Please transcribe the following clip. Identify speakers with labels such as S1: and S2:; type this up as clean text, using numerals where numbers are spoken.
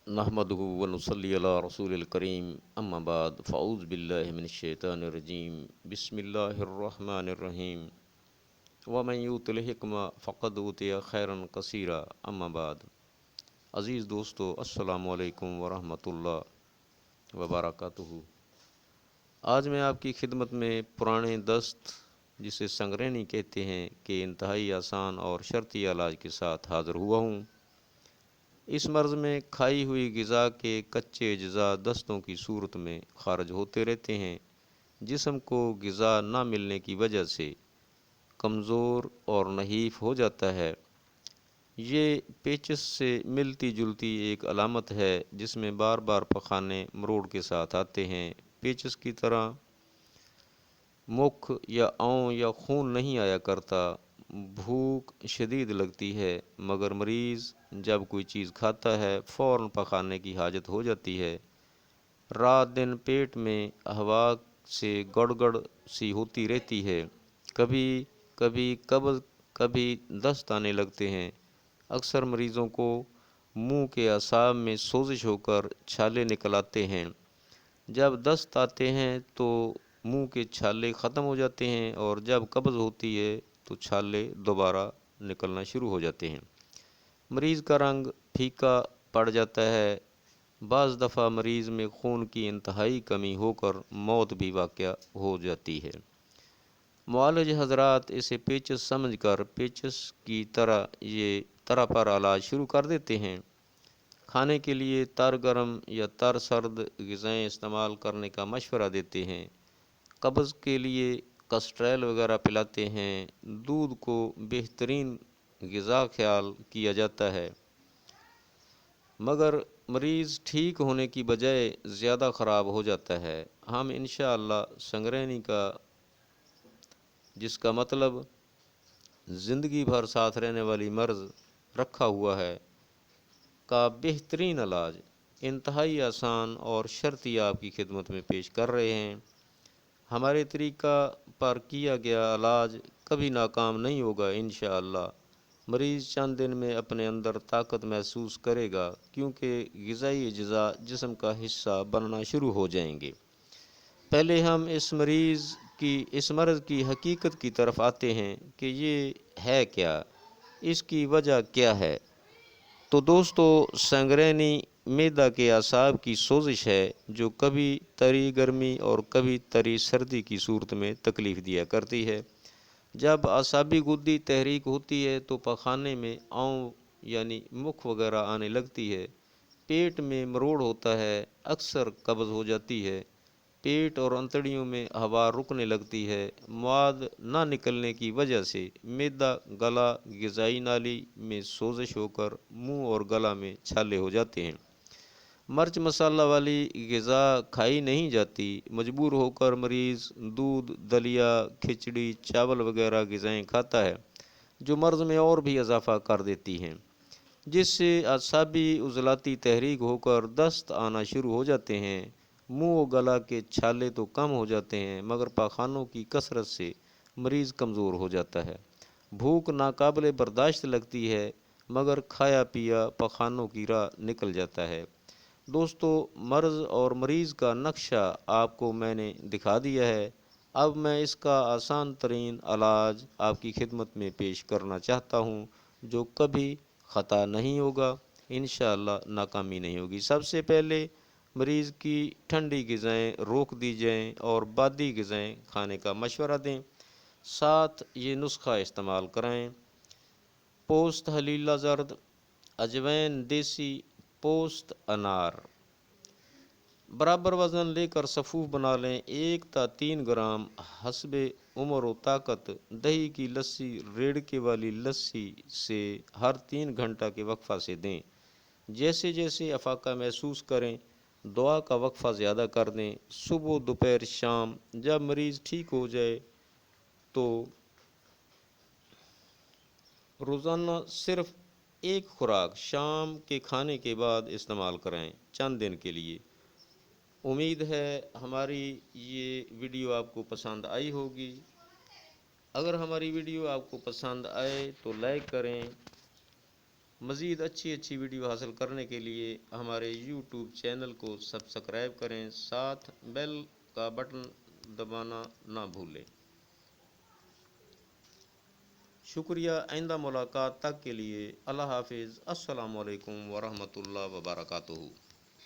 S1: نحمدہ و نصلی علی رسول الکریم اما بعد فاعوذ باللہ من الشیطان الرجیم بسم اللہ الرحمن الرحیم ومن یؤت الحکمہ فقد اوتی خیرا کثیرا اما بعد۔ عزیز دوستو، السلام علیکم ورحمۃ اللہ وبرکاتہ۔ آج میں آپ کی خدمت میں پرانے دست، جسے سنگرینی کہتے ہیں، کہ انتہائی آسان اور شرطی علاج کے ساتھ حاضر ہوا ہوں۔ اس مرض میں کھائی ہوئی غذا کے کچے اجزاء دستوں کی صورت میں خارج ہوتے رہتے ہیں۔ جسم کو غذا نہ ملنے کی وجہ سے کمزور اور نحیف ہو جاتا ہے۔ یہ پیچس سے ملتی جلتی ایک علامت ہے جس میں بار بار پخانے مروڑ کے ساتھ آتے ہیں۔ پیچس کی طرح مکھ یا اون یا خون نہیں آیا کرتا۔ بھوک شدید لگتی ہے، مگر مریض جب کوئی چیز کھاتا ہے فوراً پکانے کی حاجت ہو جاتی ہے۔ رات دن پیٹ میں ہوا سے گڑگڑ سی ہوتی رہتی ہے۔ کبھی کبھی قبض، کبھی دست آنے لگتے ہیں۔ اکثر مریضوں کو منہ کے اعصاب میں سوزش ہو کر چھالے نکل آتے ہیں۔ جب دست آتے ہیں تو منہ کے چھالے ختم ہو جاتے ہیں، اور جب قبض ہوتی ہے تو چھالے دوبارہ نکلنا شروع ہو جاتے ہیں۔ مریض کا رنگ پھیکا پڑ جاتا ہے۔ بعض دفعہ مریض میں خون کی انتہائی کمی ہو کر موت بھی واقع ہو جاتی ہے۔ معالج حضرات اسے پیچس سمجھ کر پیچس کی طرح پر علاج شروع کر دیتے ہیں۔ کھانے کے لیے تر گرم یا تر سرد غذائیں استعمال کرنے کا مشورہ دیتے ہیں۔ قبض کے لیے کسٹریل وغیرہ پلاتے ہیں۔ دودھ کو بہترین غذا خیال کیا جاتا ہے، مگر مریض ٹھیک ہونے کی بجائے زیادہ خراب ہو جاتا ہے۔ ہم انشاءاللہ سنگرینی کا، جس کا مطلب زندگی بھر ساتھ رہنے والی مرض رکھا ہوا ہے، کا بہترین علاج انتہائی آسان اور شرطی آپ کی خدمت میں پیش کر رہے ہیں۔ ہمارے طریقہ پر کیا گیا علاج کبھی ناکام نہیں ہوگا انشاءاللہ۔ مریض چند دن میں اپنے اندر طاقت محسوس کرے گا، کیونکہ غذائی اجزاء جسم کا حصہ بننا شروع ہو جائیں گے۔ پہلے ہم اس مرض کی حقیقت کی طرف آتے ہیں کہ یہ ہے کیا، اس کی وجہ کیا ہے۔ تو دوستو، سنگرینی معدہ کے اعصاب کی سوزش ہے، جو کبھی تری گرمی اور کبھی تری سردی کی صورت میں تکلیف دیا کرتی ہے۔ جب اعصابی گدی تحریک ہوتی ہے تو پخانے میں اون یعنی مکھ وغیرہ آنے لگتی ہے۔ پیٹ میں مروڑ ہوتا ہے، اکثر قبض ہو جاتی ہے۔ پیٹ اور انتڑیوں میں ہوا رکنے لگتی ہے۔ مواد نہ نکلنے کی وجہ سے معدہ، گلا، غذائی نالی میں سوزش ہو کر منہ اور گلا میں چھالے ہو جاتے ہیں۔ مرچ مسالہ والی غذا کھائی نہیں جاتی۔ مجبور ہو کر مریض دودھ، دلیا، کھچڑی، چاول وغیرہ غذائیں کھاتا ہے، جو مرض میں اور بھی اضافہ کر دیتی ہیں، جس سے اعصابی عضلاتی تحریک ہو کر دست آنا شروع ہو جاتے ہیں۔ منہ و گلا کے چھالے تو کم ہو جاتے ہیں، مگر پاخانوں کی کثرت سے مریض کمزور ہو جاتا ہے۔ بھوک ناقابل برداشت لگتی ہے، مگر کھایا پیا پخانوں کی راہ نکل جاتا ہے۔ دوستو، مرض اور مریض کا نقشہ آپ کو میں نے دکھا دیا ہے۔ اب میں اس کا آسان ترین علاج آپ کی خدمت میں پیش کرنا چاہتا ہوں، جو کبھی خطا نہیں ہوگا، انشاءاللہ ناکامی نہیں ہوگی۔ سب سے پہلے مریض کی ٹھنڈی غذائیں روک دی جائیں اور بادی غذائیں کھانے کا مشورہ دیں۔ ساتھ یہ نسخہ استعمال کرائیں: پوست حلیلہ زرد، اجوین دیسی، پوست انار۔ برابر وزن لے کر صفوف بنا لیں۔ 1 تا 3 گرام حسب عمر و طاقت دہی کی لسی ریڑکے والی لسی سے ہر 3 گھنٹہ کے وقفہ سے دیں۔ جیسے جیسے افاقہ محسوس کریں، دعا کا وقفہ زیادہ کر دیں۔ صبح، دوپہر، شام۔ جب مریض ٹھیک ہو جائے تو روزانہ صرف ایک خوراک شام کے کھانے کے بعد استعمال کریں، چند دن کے لیے۔ امید ہے ہماری یہ ویڈیو آپ کو پسند آئی ہوگی۔ اگر ہماری ویڈیو آپ کو پسند آئے تو لائک کریں، مزید اچھی ویڈیو حاصل کرنے کے لیے ہمارے یوٹیوب چینل کو سبسکرائب کریں، ساتھ بیل کا بٹن دبانا نہ بھولیں۔ شکریہ۔ آئندہ ملاقات تک کے لیے اللہ حافظ۔ السلام علیکم ورحمۃ اللہ وبرکاتہ۔